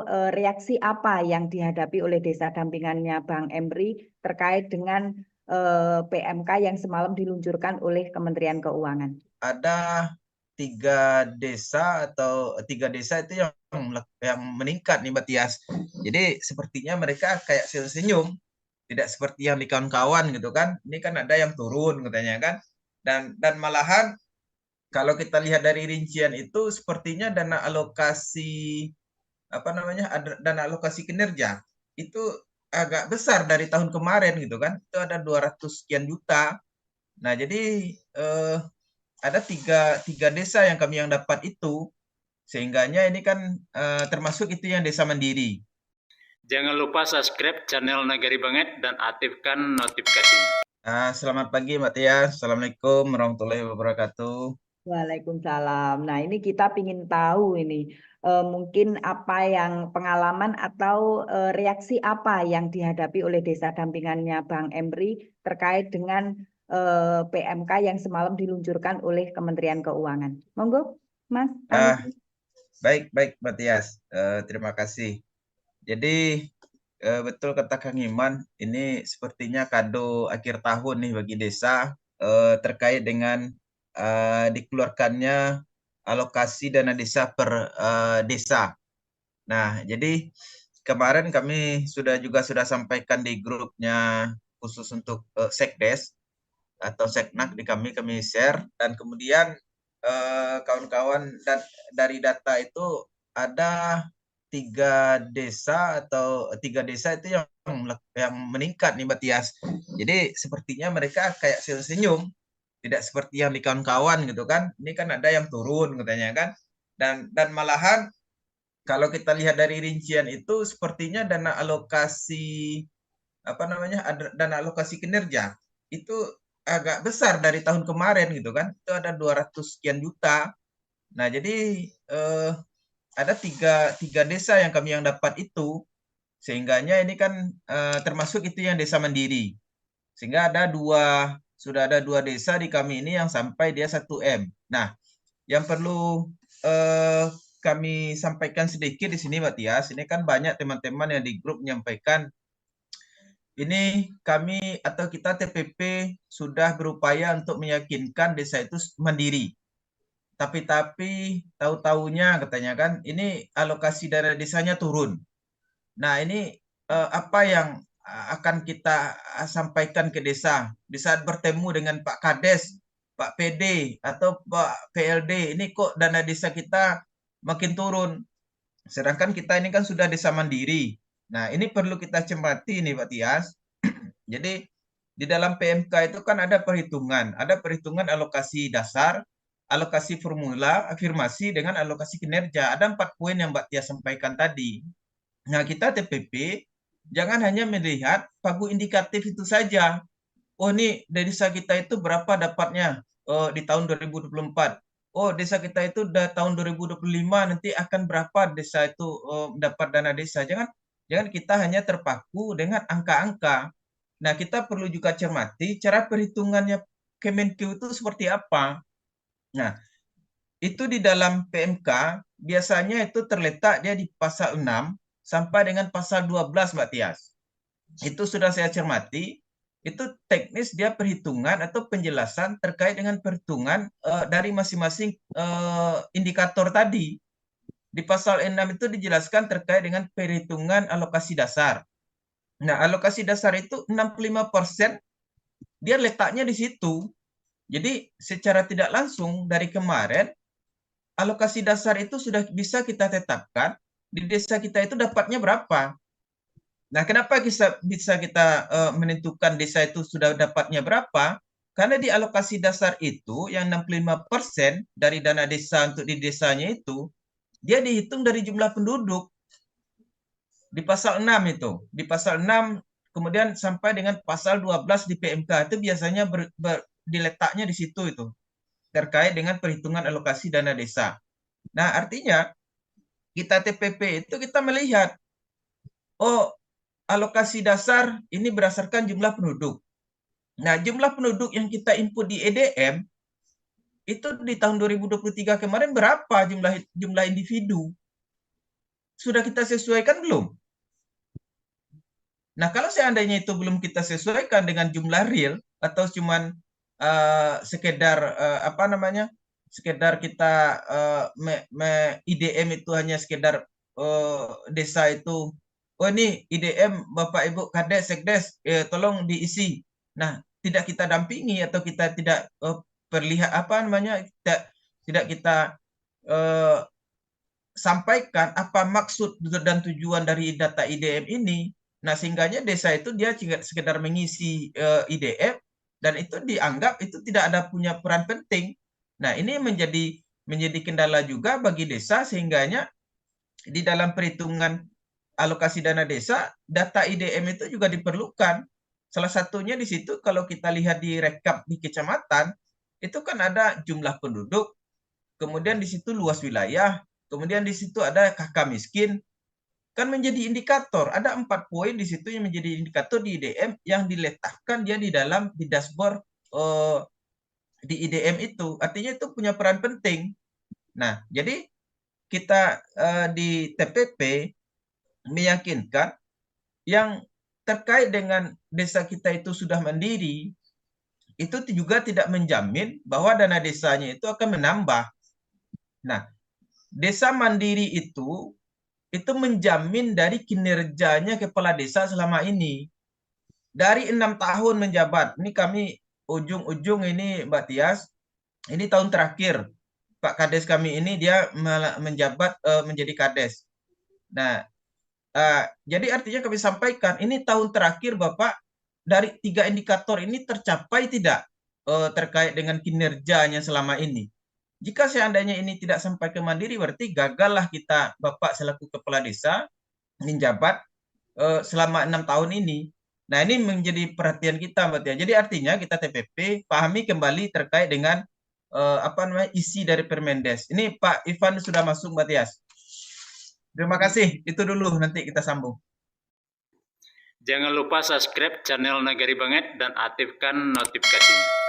reaksi apa yang dihadapi oleh desa dampingannya Bang Emri terkait dengan PMK yang semalam diluncurkan oleh Kementerian Keuangan? Ada tiga desa itu yang meningkat nih Mbak Tias. Jadi sepertinya mereka kayak senyum, tidak seperti yang di kawan-kawan gitu kan. Ini kan ada yang turun katanya kan. Dan malahan kalau kita lihat dari rincian itu sepertinya dana alokasi kinerja itu agak besar dari tahun kemarin gitu kan. Itu ada 200 sekian juta. Nah, jadi ada tiga desa yang dapat itu, sehingganya ini kan termasuk itu yang desa mandiri. Jangan lupa subscribe channel Nagari Banget dan aktifkan notifikasinya. Selamat pagi Mbak Tias, Assalamualaikum warahmatullahi wabarakatuh. Waalaikumsalam. Nah, ini kita ingin tahu ini mungkin apa yang pengalaman atau reaksi apa yang dihadapi oleh desa dampingannya Bang Emri terkait dengan PMK yang semalam diluncurkan oleh Kementerian Keuangan. Monggo, Mas. Baik Mbak Tias, terima kasih. Jadi betul kata Kang Iman, ini sepertinya kado akhir tahun nih bagi desa terkait dengan dikeluarkannya alokasi dana desa per desa. Nah, jadi kemarin kami sudah sampaikan di grupnya khusus untuk Sekdes atau Seknak di kami share, dan kemudian kawan-kawan dari data itu ada tiga desa itu yang meningkat nih Mbak Tias. Jadi sepertinya mereka kayak senyum, tidak seperti yang di kawan-kawan gitu kan. Ini kan ada yang turun katanya kan. Dan malahan kalau kita lihat dari rincian itu sepertinya dana alokasi kinerja itu agak besar dari tahun kemarin gitu kan. Itu ada 200 sekian juta. Nah, jadi ada tiga desa yang dapat itu, sehingganya ini kan termasuk itu yang desa mandiri. Sehingga sudah ada dua desa di kami ini yang sampai dia 1M. Nah, yang perlu kami sampaikan sedikit di sini Mbak Tias, ini kan banyak teman-teman yang di grup menyampaikan ini kami atau kita TPP sudah berupaya untuk meyakinkan desa itu mandiri. Tapi tahu-tahunya katanya kan ini alokasi dana desanya turun. Nah, ini apa yang akan kita sampaikan ke desa di saat bertemu dengan Pak Kades, Pak PD atau Pak PLD. Ini kok dana desa kita makin turun. Sedangkan kita ini kan sudah desa mandiri. Nah, ini perlu kita cermati nih Pak Tias. Jadi di dalam PMK itu kan ada perhitungan alokasi dasar, alokasi formula, afirmasi dengan alokasi kinerja. Ada 4 poin yang Mbak Tia sampaikan tadi. Nah, kita TPP jangan hanya melihat pagu indikatif itu saja. Oh, ini dari desa kita itu berapa dapatnya di tahun 2024. Oh, desa kita itu tahun 2025 nanti akan berapa desa itu dapat dana desa. Jangan kita hanya terpaku dengan angka-angka. Nah, kita perlu juga cermati cara perhitungannya Kemenkeu itu seperti apa. Nah, itu di dalam PMK biasanya itu terletak dia di pasal 6 sampai dengan pasal 12 Mbak Tias. Itu sudah saya cermati, itu teknis dia perhitungan atau penjelasan terkait dengan perhitungan dari masing-masing indikator tadi. Di pasal 6 itu dijelaskan terkait dengan perhitungan alokasi dasar. Nah, alokasi dasar itu 65% dia letaknya di situ. Jadi secara tidak langsung dari kemarin alokasi dasar itu sudah bisa kita tetapkan di desa kita itu dapatnya berapa. Nah, kenapa bisa kita menentukan desa itu sudah dapatnya berapa? Karena di alokasi dasar itu yang 65% dari dana desa untuk di desanya itu dia dihitung dari jumlah penduduk. Di pasal 6 itu. Di pasal 6 kemudian sampai dengan pasal 12 di PMK itu biasanya diletaknya di situ itu. Terkait dengan perhitungan alokasi dana desa. Nah, artinya kita TPP itu kita melihat, oh, alokasi dasar ini berdasarkan jumlah penduduk. Nah, jumlah penduduk yang kita input di EDM itu di tahun 2023 kemarin berapa jumlah individu? sudah kita sesuaikan belum? Nah, kalau seandainya itu belum kita sesuaikan dengan jumlah real atau cuman sekedar apa namanya? Sekedar kita IDM itu hanya sekedar desa itu, oh ini IDM Bapak Ibu Kades Sekdes tolong diisi. Nah, tidak kita dampingi atau kita tidak perlihat apa namanya? Tidak kita sampaikan apa maksud dan tujuan dari data IDM ini. Nah, sehingganya desa itu dia sekedar mengisi IDM dan itu dianggap itu tidak ada punya peran penting. Nah, ini menjadi kendala juga bagi desa sehingganya di dalam perhitungan alokasi dana desa, data IDM itu juga diperlukan. Salah satunya di situ kalau kita lihat di rekap di kecamatan, itu kan ada jumlah penduduk, kemudian di situ luas wilayah, kemudian di situ ada kakak miskin, kan menjadi indikator. Ada 4 poin di situ yang menjadi indikator di IDM yang diletakkan dia di dalam di dashboard di IDM itu. Artinya itu punya peran penting. Nah, jadi kita di TPP meyakinkan yang terkait dengan desa kita itu sudah mandiri, itu juga tidak menjamin bahwa dana desanya itu akan menambah. Nah, desa mandiri itu menjamin dari kinerjanya kepala desa selama ini. Dari 6 tahun menjabat, ini kami ujung-ujung ini Mbak Tias, ini tahun terakhir Pak Kades kami ini dia menjabat menjadi Kades. Nah, jadi artinya kami sampaikan, ini tahun terakhir Bapak, dari 3 indikator ini tercapai tidak terkait dengan kinerjanya selama ini. Jika seandainya ini tidak sampai ke mandiri, berarti gagallah kita Bapak selaku kepala desa menjabat selama 6 tahun ini. Nah, ini menjadi perhatian kita, Mbak Tia. Jadi artinya kita TPP pahami kembali terkait dengan apa namanya isi dari Permendes. Ini Pak Ivan sudah masuk, Mbak Tias. Terima kasih. Itu dulu, nanti kita sambung. Jangan lupa subscribe channel Nagari Banget dan aktifkan notifikasinya.